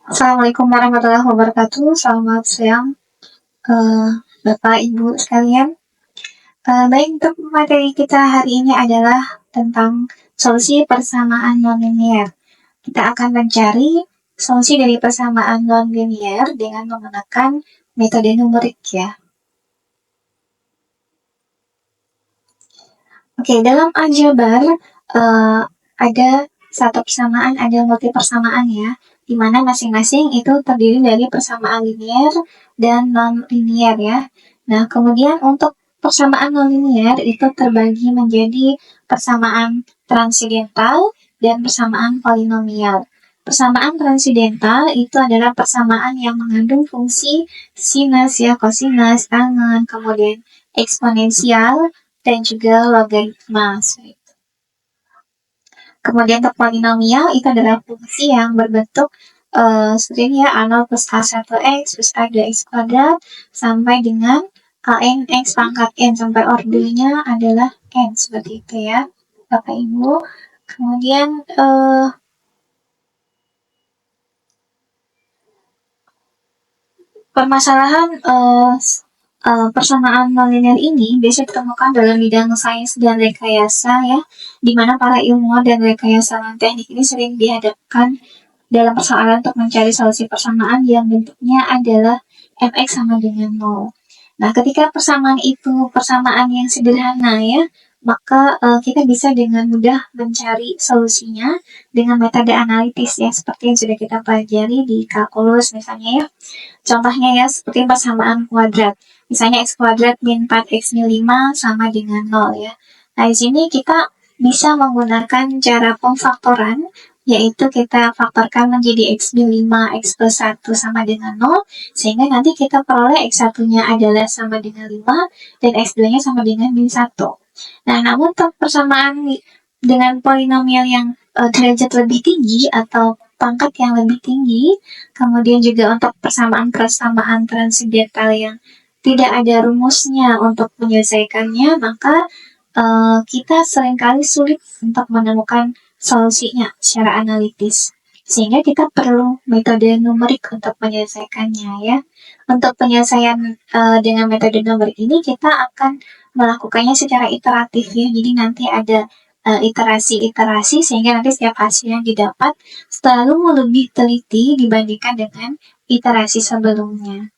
Assalamualaikum warahmatullahi wabarakatuh. Selamat siang, Bapak Ibu sekalian. Baik, untuk materi kita hari ini adalah tentang solusi persamaan nonlinier. Kita akan mencari solusi dari persamaan nonlinier dengan menggunakan metode numerik ya. Oke, dalam aljabar ada satu persamaan, ada multi persamaan ya, di mana masing-masing itu terdiri dari persamaan linier dan non-linier ya. Nah, kemudian untuk persamaan non-linier itu terbagi menjadi persamaan transidental dan persamaan polinomial. Persamaan transidental itu adalah persamaan yang mengandung fungsi sinus ya, kosinus, tangen, kemudian eksponensial, dan juga logaritma. Kemudian untuk polinomial itu adalah fungsi yang berbentuk seperti ini ya, A0 plus A1X plus A2X kuadrat sampai dengan N X pangkat N sampai ordernya adalah N, seperti itu ya Bapak Ibu. Kemudian permasalahan persamaan nonlinear ini biasanya ditemukan dalam bidang sains dan rekayasa ya, di mana para ilmuwan dan rekayasa teknik ini sering dihadapkan dalam persoalan untuk mencari solusi persamaan yang bentuknya adalah fx sama dengan 0. Nah, ketika persamaan itu persamaan yang sederhana ya, maka kita bisa dengan mudah mencari solusinya dengan metode analitis ya, seperti yang sudah kita pelajari di kalkulus misalnya ya. Contohnya ya, seperti persamaan kuadrat. Misalnya x kuadrat min 4x min 5 sama dengan 0 ya. Nah, di sini kita bisa menggunakan cara pemfaktoran, yaitu kita faktorkan menjadi x min 5, x plus 1 sama dengan 0, sehingga nanti kita peroleh x1-nya adalah sama dengan 5, dan x2-nya sama dengan min 1. Nah, namun untuk persamaan dengan polinomial yang derajat lebih tinggi atau pangkat yang lebih tinggi, kemudian juga untuk persamaan-persamaan transidental yang tidak ada rumusnya untuk menyelesaikannya, maka kita seringkali sulit untuk menemukan solusinya secara analitis, sehingga kita perlu metode numerik untuk menyelesaikannya ya. Untuk penyelesaian dengan metode numerik ini kita akan melakukannya secara iteratif ya, jadi nanti ada iterasi-iterasi sehingga nanti setiap hasil yang didapat selalu lebih teliti dibandingkan dengan iterasi sebelumnya.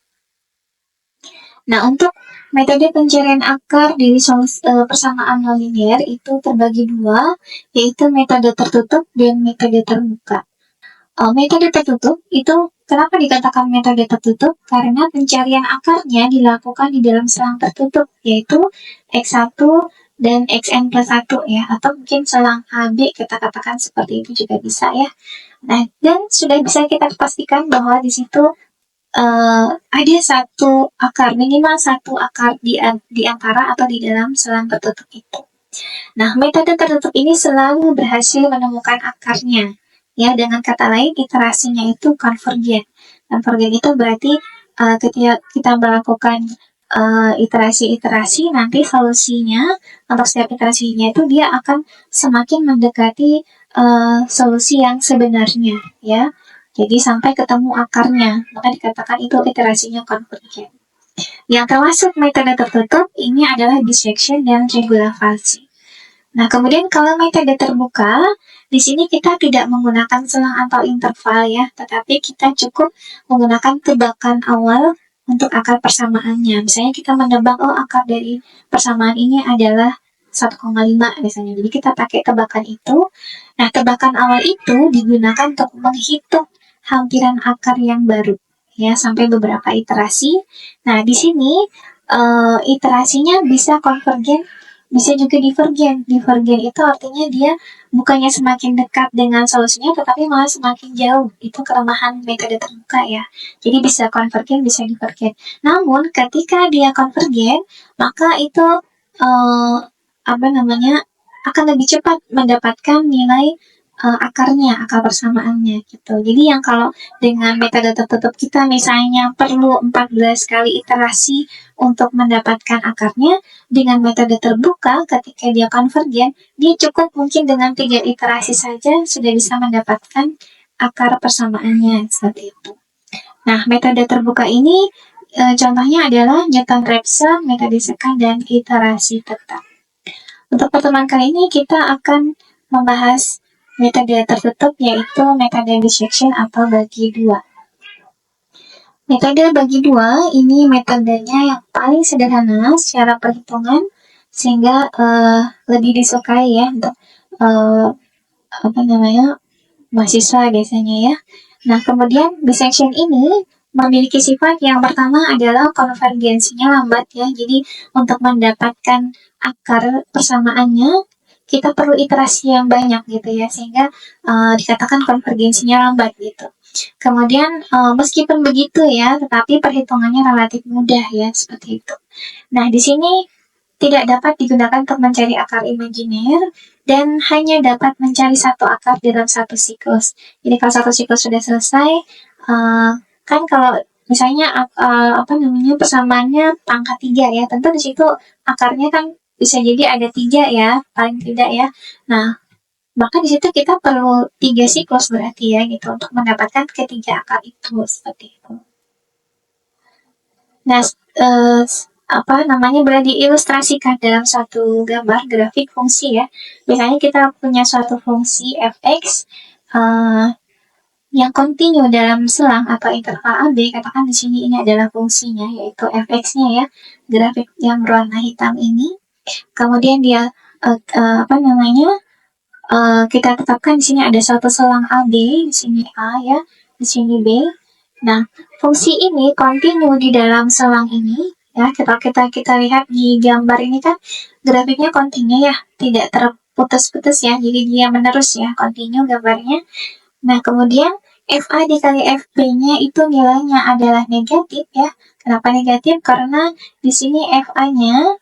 Nah, untuk metode pencarian akar dari persamaan nonlinear itu terbagi dua, yaitu metode tertutup dan metode terbuka. Metode tertutup itu kenapa dikatakan metode tertutup? Karena pencarian akarnya dilakukan di dalam selang tertutup, yaitu X1 dan Xn plus 1 ya, atau mungkin selang AB kita katakan seperti itu juga bisa ya. Nah, dan sudah bisa kita pastikan bahwa di situ ada satu akar, minimal satu akar di antara atau di dalam selang tertutup itu. Nah, metode tertutup ini selalu berhasil menemukan akarnya. Ya, dengan kata lain, iterasinya itu konvergen. Konvergen itu berarti ketika kita melakukan iterasi-iterasi, nanti solusinya untuk setiap iterasinya itu dia akan semakin mendekati solusi yang sebenarnya ya. Jadi sampai ketemu akarnya, maka dikatakan itu iterasinya konvergen. Yang termasuk metode tertutup ini adalah dissection dan regularisasi. Nah, kemudian kalau metode terbuka, di sini kita tidak menggunakan selang atau interval ya, tetapi kita cukup menggunakan tebakan awal untuk akar persamaannya. Misalnya kita menebak, akar dari persamaan ini adalah 1,5 misalnya. Jadi kita pakai tebakan itu. Nah, tebakan awal itu digunakan untuk menghitung hampiran akar yang baru ya, sampai beberapa iterasi. Nah, di sini iterasinya bisa konvergen, bisa juga divergen. Divergen itu artinya dia bukannya semakin dekat dengan solusinya, tetapi malah semakin jauh. Itu kelemahan metode terbuka ya. Jadi bisa konvergen, bisa divergen. Namun ketika dia konvergen, maka itu akan lebih cepat mendapatkan nilai akarnya, akar persamaannya gitu. Jadi yang kalau dengan metode tertutup kita misalnya perlu 14 kali iterasi untuk mendapatkan akarnya, dengan metode terbuka ketika dia konvergen, dia cukup mungkin dengan 3 iterasi saja sudah bisa mendapatkan akar persamaannya, seperti itu. Nah, metode terbuka ini contohnya adalah Newton-Raphson, metode sekant, dan iterasi tetap. Untuk pertemuan kali ini kita akan membahas metode tertutup, yaitu metode dissection atau bagi dua. Metode bagi dua ini metodenya yang paling sederhana secara perhitungan, sehingga lebih disukai ya untuk mahasiswa biasanya ya. Nah, kemudian dissection ini memiliki sifat yang pertama adalah konvergensinya lambat ya. Jadi untuk mendapatkan akar persamaannya kita perlu iterasi yang banyak gitu ya, sehingga dikatakan konvergensinya lambat gitu. Kemudian meskipun begitu ya, tetapi perhitungannya relatif mudah ya, seperti itu. Nah, di sini tidak dapat digunakan untuk mencari akar imajiner dan hanya dapat mencari satu akar dalam satu siklus. Jadi kalau satu siklus sudah selesai, kan kalau misalnya persamaannya pangkat 3 ya, tentu di situ akarnya kan bisa jadi ada 3 ya, paling tidak ya. Nah, maka di situ kita perlu 3 siklus berarti ya gitu untuk mendapatkan ketiga akar itu, seperti itu. Nah, boleh diilustrasikan dalam satu gambar grafik fungsi ya. Misalnya kita punya suatu fungsi fx yang kontinu dalam selang atau interval AB. Katakan di sini ini adalah fungsinya, yaitu fx-nya ya, grafik yang berwarna hitam ini. Kemudian dia kita tetapkan di sini ada suatu selang AB, di sini A ya, di sini B. Nah, fungsi ini kontinu di dalam selang ini ya. Kita lihat di gambar ini kan grafiknya kontinu ya, tidak terputus-putus ya, jadi dia menerus ya, kontinu gambarnya. Nah, kemudian FA dikali FB-nya itu nilainya adalah negatif ya. Kenapa negatif? Karena di sini FA-nya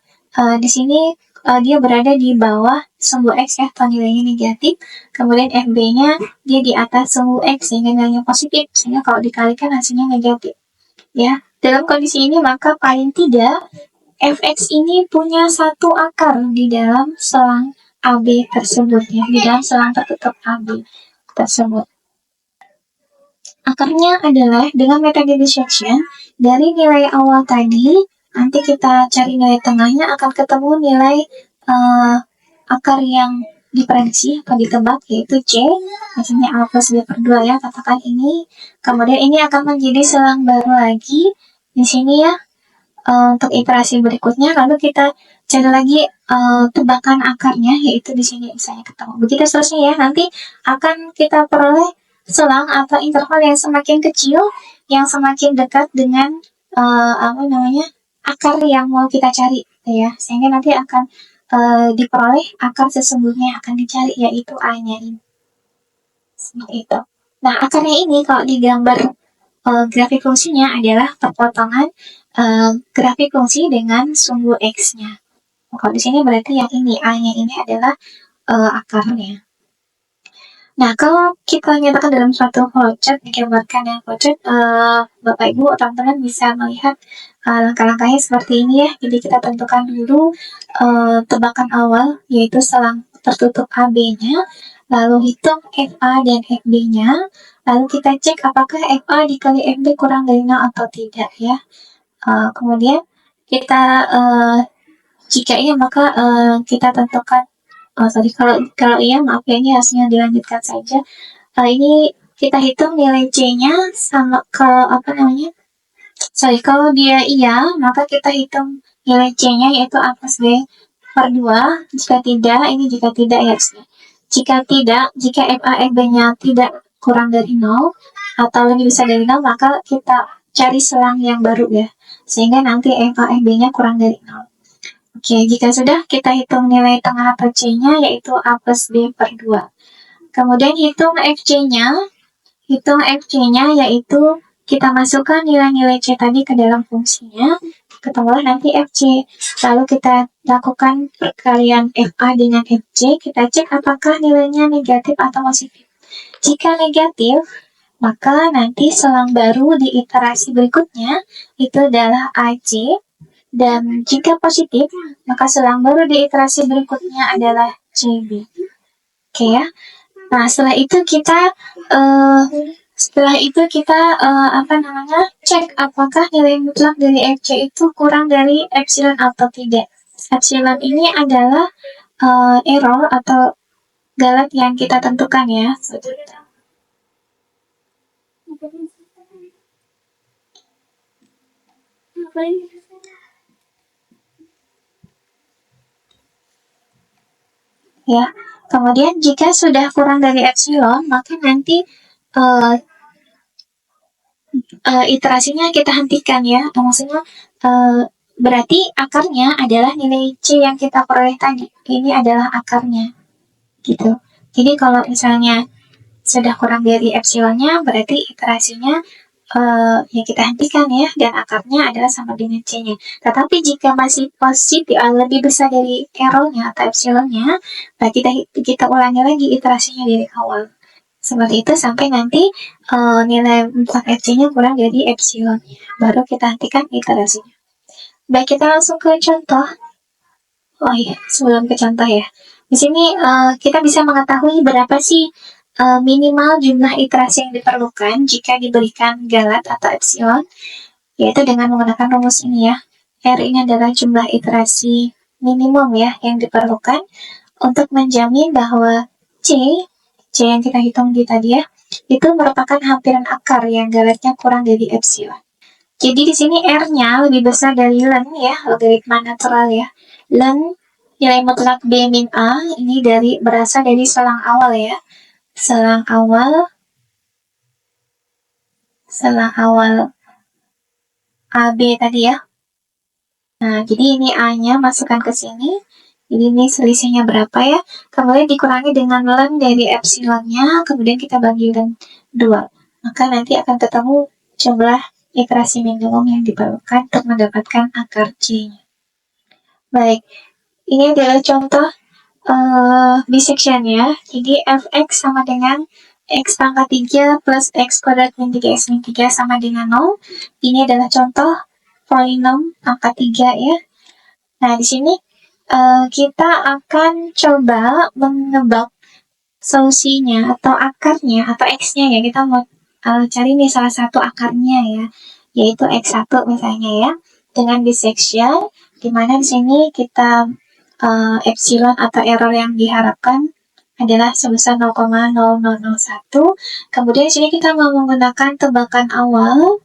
di sini dia berada di bawah sumbu X ya, atau nilainya negatif. Kemudian FB-nya dia di atas sumbu X sehingga nilainya positif, sehingga kalau dikalikan hasilnya negatif ya. Dalam kondisi ini maka paling tidak fx ini punya satu akar di dalam selang AB tersebut ya, di dalam selang tertutup AB tersebut. Akarnya adalah dengan metode dissection, dari nilai awal tadi nanti kita cari nilai tengahnya, akan ketemu nilai akar yang diprediksi atau ditebak, yaitu C, misalnya A plus B per 2 ya, katakan ini. Kemudian ini akan menjadi selang baru lagi di sini ya, untuk iterasi berikutnya. Lalu kita cari lagi tebakan akarnya, yaitu di sini misalnya ketemu. Begitu seterusnya ya, nanti akan kita peroleh selang atau interval yang semakin kecil, yang semakin dekat dengan akar yang mau kita cari ya, sehingga nanti akan diperoleh akar sesungguhnya yang akan dicari, yaitu A-nya ini. Seperti itu. Nah, akarnya ini kalau digambar grafik fungsinya adalah perpotongan grafik fungsi dengan sumbu X-nya. Kalau di sini berarti yang ini, A-nya ini adalah akarnya. Nah, kalau kita nyatakan dalam suatu flowchart, digambarkan yang flowchart, Bapak Ibu, teman-teman bisa melihat langkah-langkahnya seperti ini ya. Jadi kita tentukan dulu tebakan awal, yaitu selang tertutup AB-nya, lalu hitung FA dan FB-nya, lalu kita cek apakah FA dikali FB kurang dari 0 atau tidak ya. Kemudian kita jika iya maka kita tentukan kalau iya maaf ya, ini hasilnya dilanjutkan saja. Ini kita hitung nilai C-nya sama kalau dia iya maka kita hitung nilai C-nya, yaitu A plus B per 2. Jika tidak, ini jika tidak ya. Jika FA FB-nya tidak kurang dari 0 atau lebih besar dari 0, maka kita cari selang yang baru ya, sehingga nanti FA FB-nya kurang dari 0. Oke, jika sudah, kita hitung nilai tengah atau C-nya, yaitu A plus B per 2. Kemudian hitung FC-nya, yaitu kita masukkan nilai-nilai C tadi ke dalam fungsinya, ketemulah nanti FC. Lalu kita lakukan perkalian FA dengan FC, kita cek apakah nilainya negatif atau positif. Jika negatif, maka nanti selang baru di iterasi berikutnya itu adalah AC. Dan jika positif, maka selang baru di iterasi berikutnya adalah CB. Oke ya. Nah, setelah itu kita cek apakah nilai mutlak dari FC itu kurang dari epsilon atau tidak. Epsilon ini adalah error atau galat yang kita tentukan ya. Ya, kemudian jika sudah kurang dari epsilon, maka nanti iterasinya kita hentikan ya. Maksudnya berarti akarnya adalah nilai C yang kita peroleh tadi. Ini adalah akarnya, gitu. Jadi kalau misalnya sudah kurang dari epsilonnya, berarti iterasinya ya kita hentikan ya, dan akarnya adalah sama dengan C-nya. Tetapi jika masih positif, lebih besar dari errornya atau epsilonnya, berarti kita ulangi lagi iterasinya dari awal. Seperti itu sampai nanti nilai mutlak FC-nya kurang dari epsilon. Baru kita hentikan iterasinya. Baik, kita langsung ke contoh. Oh iya, sebelum ke contoh ya. Di sini kita bisa mengetahui berapa sih minimal jumlah iterasi yang diperlukan jika diberikan galat atau epsilon, yaitu dengan menggunakan rumus ini ya. R ini adalah jumlah iterasi minimum ya yang diperlukan untuk menjamin bahwa C yang kita hitung di tadi ya, itu merupakan hampiran akar yang galatnya kurang dari epsilon. Jadi di sini R-nya lebih besar dari len ya, logaritma natural ya. Len nilai mutlak B min A ini berasal dari selang awal ya. Selang awal AB tadi ya. Nah, jadi ini A-nya masukkan ke sini. Jadi ini selisihnya berapa ya? Kemudian dikurangi dengan len dari epsilonnya, kemudian kita bagi dengan 2. Maka nanti akan ketemu jumlah iterasi minimum yang diperlukan untuk mendapatkan akar C-nya. Baik, ini adalah contoh bisection ya. Jadi fx sama dengan x pangkat 3 plus x kuadrat min 3x min 3 sama dengan 0. Ini adalah contoh polinom pangkat 3 ya. Nah, di sini kita akan coba menebak solusinya atau akarnya atau x-nya ya. Kita mau cari nih salah satu akarnya ya, yaitu x1 misalnya ya, dengan bisection, dimana di sini kita epsilon atau error yang diharapkan adalah sebesar 0,0001. Kemudian di sini kita mau menggunakan tebakan awal.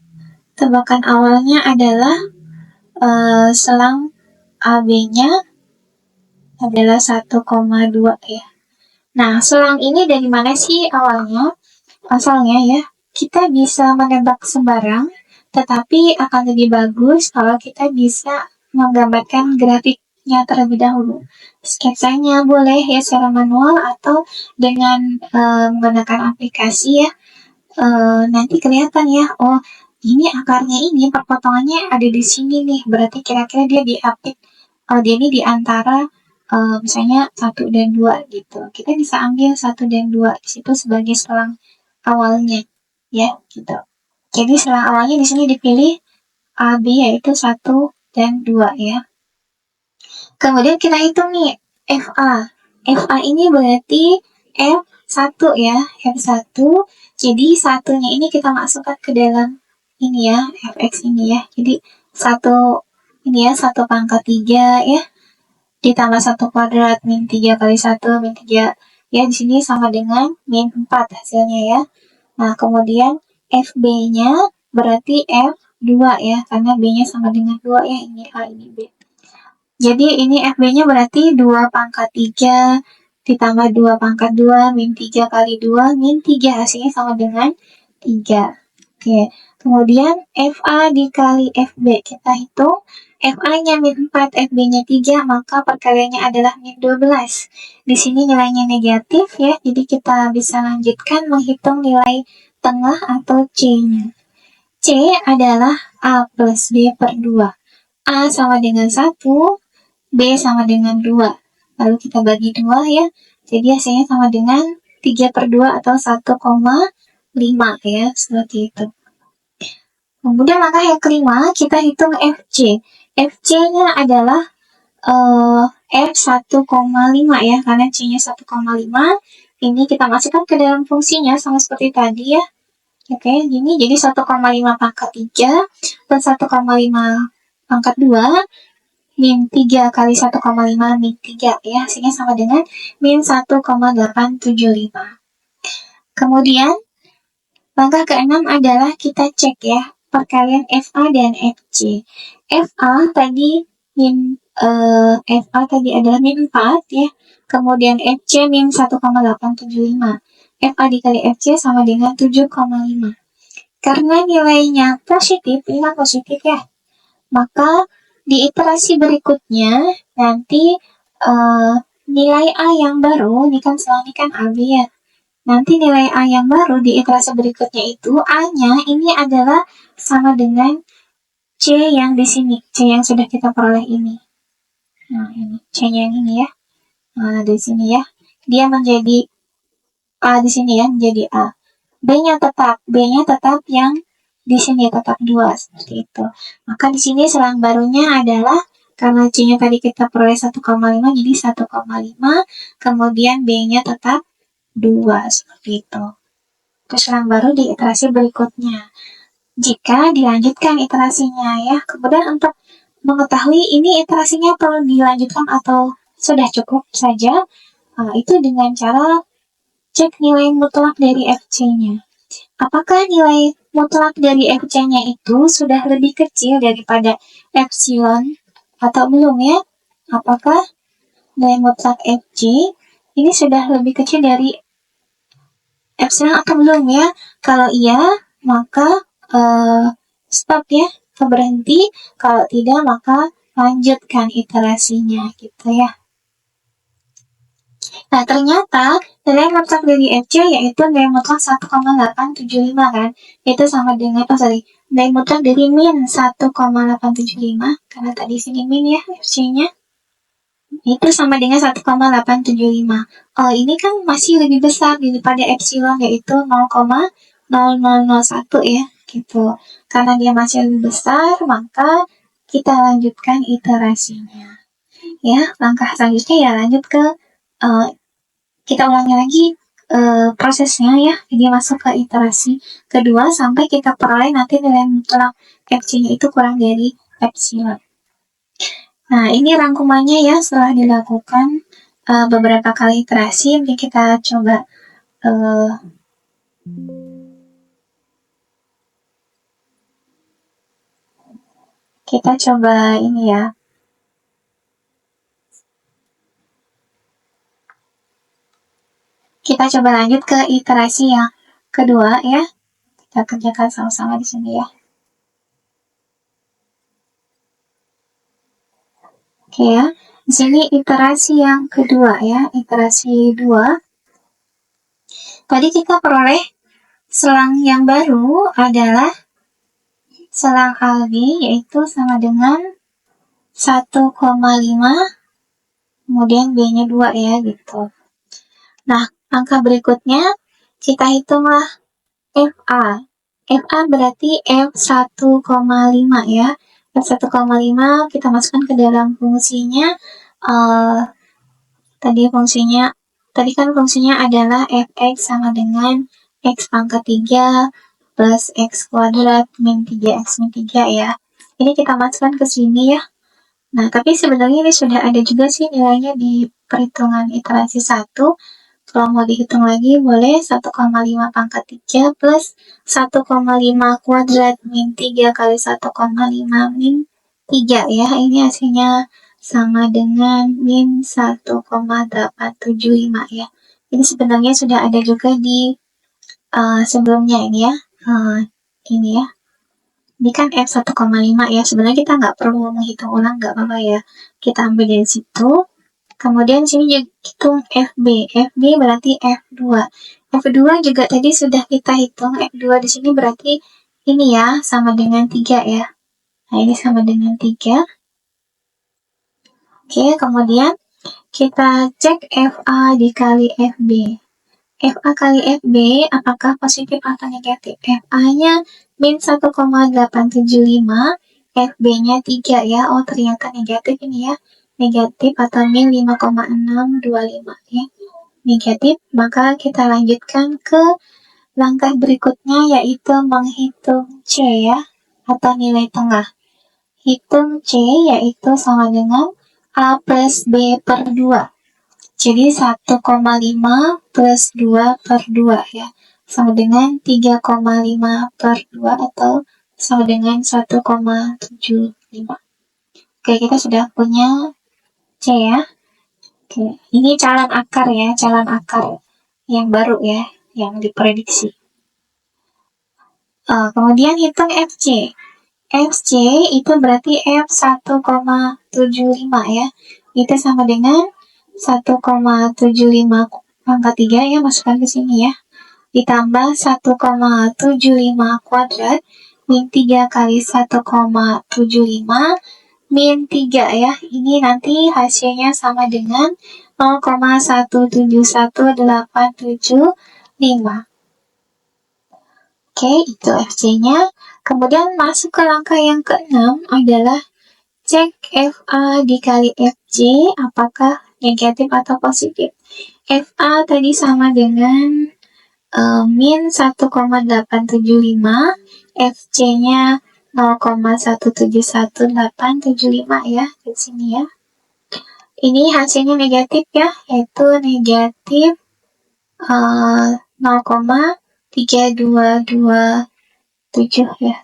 Tebakan awalnya adalah selang AB-nya adalah 1,2 ya. Nah, selang ini dari mana sih awalnya? Asalnya ya, kita bisa menebak sembarang, tetapi akan lebih bagus kalau kita bisa menggambarkan grafiknya terlebih dahulu. Sketsanya boleh ya secara manual atau dengan menggunakan aplikasi ya. Nanti kelihatan ya, oh ini akarnya ini perpotongannya ada di sini nih, berarti kira-kira dia diapit, dia ini di antara misalnya 1 dan 2 gitu. Kita bisa ambil 1 dan 2 di situ sebagai selang awalnya ya gitu. Jadi selang awalnya di sini dipilih AB yaitu 1 dan 2 ya. Kemudian kita hitung nih FA. FA ini berarti F1 ya, F1. Jadi satunya ini kita masukkan ke dalam ini ya, Fx ini ya. Jadi 1 ini ya, 1 pangkat 3 ya, ditambah 1 kuadrat min 3 kali 1 min 3 ya, di sini sama dengan min 4 hasilnya ya. Nah, kemudian FB-nya berarti F2 ya, karena B-nya sama dengan 2 ya, ini A, ini B. Jadi ini FB-nya berarti 2 pangkat 3 ditambah 2 pangkat 2 min 3 kali 2 min 3, hasilnya sama dengan 3. Oke, kemudian FA dikali FB, kita hitung FA-nya min 4, FB-nya 3, maka perkaliannya adalah min 12. Di sini nilainya negatif ya, jadi kita bisa lanjutkan menghitung nilai tengah atau C-nya. C adalah A plus B per 2. A sama dengan 1, B sama dengan 2. Lalu kita bagi 2 ya, jadi hasilnya sama dengan 3 per 2 atau 1,5 ya, seperti itu. Kemudian langkah yang kelima, kita hitung FC. FC-nya adalah F1,5 ya, karena C-nya 1,5, Ini kita masukkan ke dalam fungsinya sama seperti tadi ya. Oke, gini jadi 1,5 pangkat 3 plus 1,5 pangkat 2 min 3 kali 1,5 min 3 ya, hasilnya sama dengan min 1,875. Kemudian langkah ke-6 adalah kita cek ya perkalian FA dan FC. FA tadi adalah min 4 ya. Kemudian FC min 1,875. FA dikali FC sama dengan 7,5. Karena nilainya positif, ini kan positif ya. Maka di iterasi berikutnya nanti nilai A yang baru, ini kan selalu kan AB ya. Nanti nilai A yang baru di iterasi berikutnya itu A-nya ini adalah sama dengan C yang di sini, C yang sudah kita peroleh ini. Nah, ini C-nya yang ini ya. Nah, di sini ya. Dia menjadi A di sini ya, menjadi A. B-nya tetap yang di sini tetap 2 seperti itu. Maka di sini selang barunya adalah karena C-nya tadi kita peroleh 1,5 jadi 1,5, kemudian B-nya tetap 2 seperti itu. Terus selang baru di iterasi berikutnya. Jika dilanjutkan iterasinya ya, kemudian untuk mengetahui ini iterasinya perlu dilanjutkan atau sudah cukup saja, itu dengan cara cek nilai mutlak dari FC-nya. Apakah nilai mutlak dari FC-nya itu sudah lebih kecil daripada epsilon atau belum ya? Apakah nilai mutlak FC ini sudah lebih kecil dari epsilon atau belum ya? Kalau iya, maka stop ya, berhenti. Kalau tidak, maka lanjutkan iterasinya gitu ya. Nah, ternyata nilai mutlak dari FC yaitu nilai mutlak 1,875 kan. Itu sama dengan, nilai mutlak dari min 1,875, karena tadi sini min ya FC-nya. Itu sama dengan 1,875. Oh, ini kan masih lebih besar daripada epsilon yaitu 0,0001 ya, gitu. Karena dia masih lebih besar, maka kita lanjutkan iterasinya. Ya, langkah selanjutnya ya lanjut ke kita ulangi lagi prosesnya ya. Jadi masuk ke iterasi kedua sampai kita peroleh nanti nilai mutlak FC-nya itu kurang dari epsilon. Nah, ini rangkumannya ya setelah dilakukan beberapa kali iterasi. Jadi kita coba ini ya. Kita coba lanjut ke iterasi yang kedua ya. Kita kerjakan sama-sama di sini ya. Oke ya. Di sini iterasi yang kedua ya, iterasi 2. Tadi kita peroleh selang yang baru adalah selang albi yaitu sama dengan 1,5 kemudian B-nya 2 ya gitu. Nah, angka berikutnya kita hitunglah FA. FA berarti F1,5 ya. F1,5 kita masukkan ke dalam fungsinya. Tadi kan fungsinya adalah fx sama dengan x pangkat 3 plus x kuadrat min 3x min 3 ya. Ini kita masukkan ke sini ya. Nah, tapi sebenarnya ini sudah ada juga sih nilainya di perhitungan iterasi 1. Kalau mau dihitung lagi boleh 1,5 pangkat 3 plus 1,5 kuadrat min 3 kali 1,5 min 3 ya. Ini hasilnya sama dengan min 1,875 ya. Ini sebenarnya sudah ada juga di sebelumnya ini ya. Ini ya. Ini kan F1,5 ya. Sebenarnya kita nggak perlu menghitung ulang, nggak apa-apa ya. Kita ambil dari situ. Kemudian sini hitung FB. FB berarti F2. F2 juga tadi sudah kita hitung. F2 di sini berarti ini ya, sama dengan 3 ya. Nah, ini sama dengan 3. Oke, kemudian kita cek FA dikali FB. FA kali FB apakah positif atau negatif? FA-nya min 1,875, FB-nya 3 ya. Oh, ternyata negatif ini ya. Negatif atau min 5,625 ya. negatif, maka kita lanjutkan ke langkah berikutnya, yaitu menghitung C ya, atau nilai tengah. Hitung C yaitu sama dengan A plus B per 2. Jadi 1,5 plus 2 per 2 ya, sama dengan 3,5 per 2 atau sama dengan 1,75. Oke, kita sudah punya C ya. Oke, ini calon akar ya, calon akar yang baru ya, yang diprediksi. Kemudian hitung FC. FC itu berarti F 1,75 ya. Itu sama dengan 1,75 pangkat 3 ya, masukkan ke sini ya. Ditambah 1,75 kuadrat min 3 kali 1,75 min 3 ya. Ini nanti hasilnya sama dengan 0,171875. Oke, itu FC-nya. Kemudian masuk ke langkah yang keenam adalah cek FA dikali FC apakah negatif atau positif. FA tadi sama dengan min 1,875, FC-nya 0,171875 ya, di sini ya. Ini hasilnya negatif ya, yaitu negatif 0,3227 ya.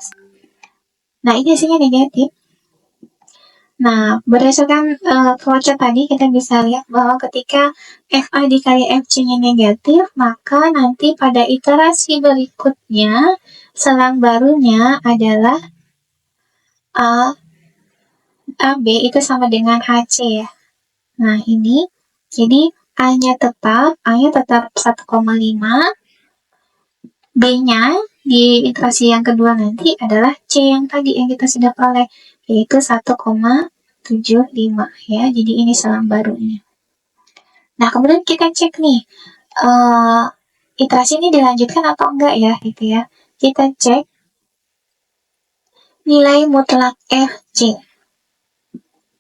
Nah, ini hasilnya negatif. Nah, berdasarkan flowchart tadi, kita bisa lihat bahwa ketika FA dikali FC-nya negatif, maka nanti pada iterasi berikutnya, selang barunya adalah AB itu sama dengan HC ya. Nah, ini, jadi A-nya tetap 1,5, B-nya di iterasi yang kedua nanti adalah C yang tadi yang kita sudah peroleh, yaitu 1,75 ya. Jadi ini selang barunya. Nah, kemudian kita cek nih, iterasi ini dilanjutkan atau enggak ya, gitu ya. Kita cek nilai mutlak FC.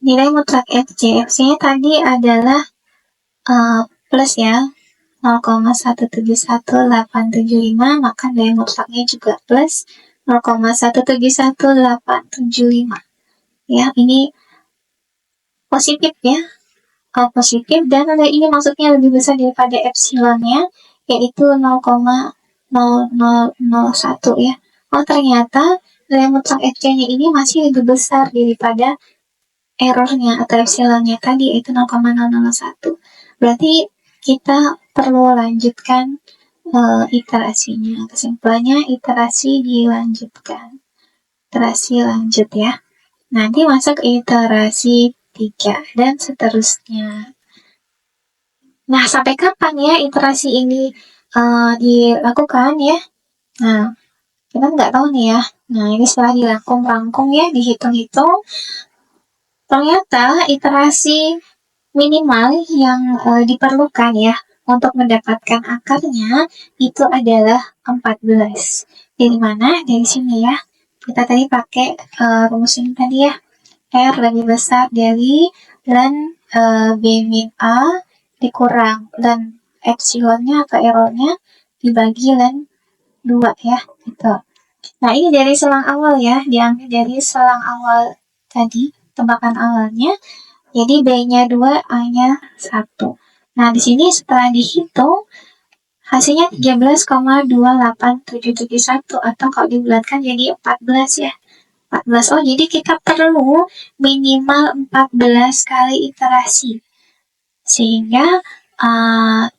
Nilai mutlak FC, FC-nya tadi adalah plus ya, 0,171875, maka nilai mutlaknya juga plus 0,171875. Ya, ini positif ya. Positif, dan ini maksudnya lebih besar daripada epsilonnya, yaitu 0,0001 ya. Oh, ternyata nilai mutlak FC-nya ini masih lebih besar daripada errornya atau epsilonnya tadi, yaitu 0,001. Berarti kita perlu lanjutkan iterasinya. Kesimpulannya, iterasi dilanjutkan. Iterasi lanjut ya. Nanti masuk iterasi 3 dan seterusnya. Nah, sampai kapan ya iterasi ini dilakukan ya? Nah, kita nggak tahu nih ya. Nah, ini setelah dirangkum-rangkum ya, dihitung-hitung, ternyata iterasi minimal yang diperlukan ya untuk mendapatkan akarnya itu adalah 14. Dari mana? Dari sini ya. Kita tadi pakai rumus ini tadi ya. R lebih besar dari ln B min A dikurang ln epsilonnya atau errornya dibagi ln 2 ya, gitu. Nah, ini dari selang awal ya, diambil dari selang awal tadi, tebakan awalnya. Jadi B-nya 2, A-nya 1. Nah, di sini setelah dihitung, hasilnya 13,28771 atau kalau dibulatkan jadi 14 ya. 14. Oh, jadi kita perlu minimal 14 kali iterasi. Sehingga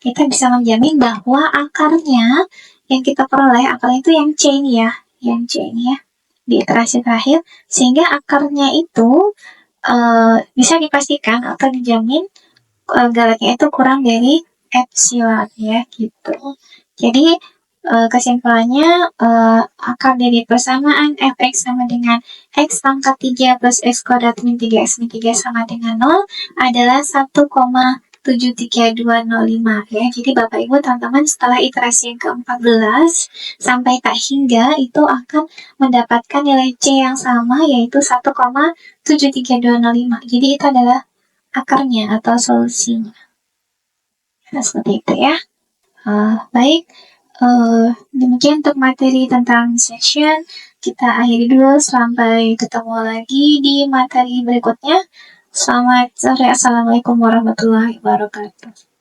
kita bisa menjamin bahwa akarnya yang kita peroleh, akarnya itu yang C ini ya. Yang C ini ya. Di iterasi terakhir. Sehingga akarnya itu bisa dipastikan atau dijamin galetnya itu kurang dari epsilon ya, gitu. Jadi kesimpulannya akar dari persamaan fx sama dengan x pangkat 3 plus x kuadrat min 3x min 3 sama dengan 0 adalah 1,73205 ya. Jadi Bapak Ibu teman-teman setelah iterasi yang ke-14 sampai tak hingga itu akan mendapatkan nilai C yang sama, yaitu 1,73205. Jadi itu adalah akarnya atau solusinya. Nah, seperti itu ya. Baik, demikian untuk materi tentang section. Kita akhiri dulu, sampai ketemu lagi di materi berikutnya. Selamat sore, Assalamualaikum warahmatullahi wabarakatuh.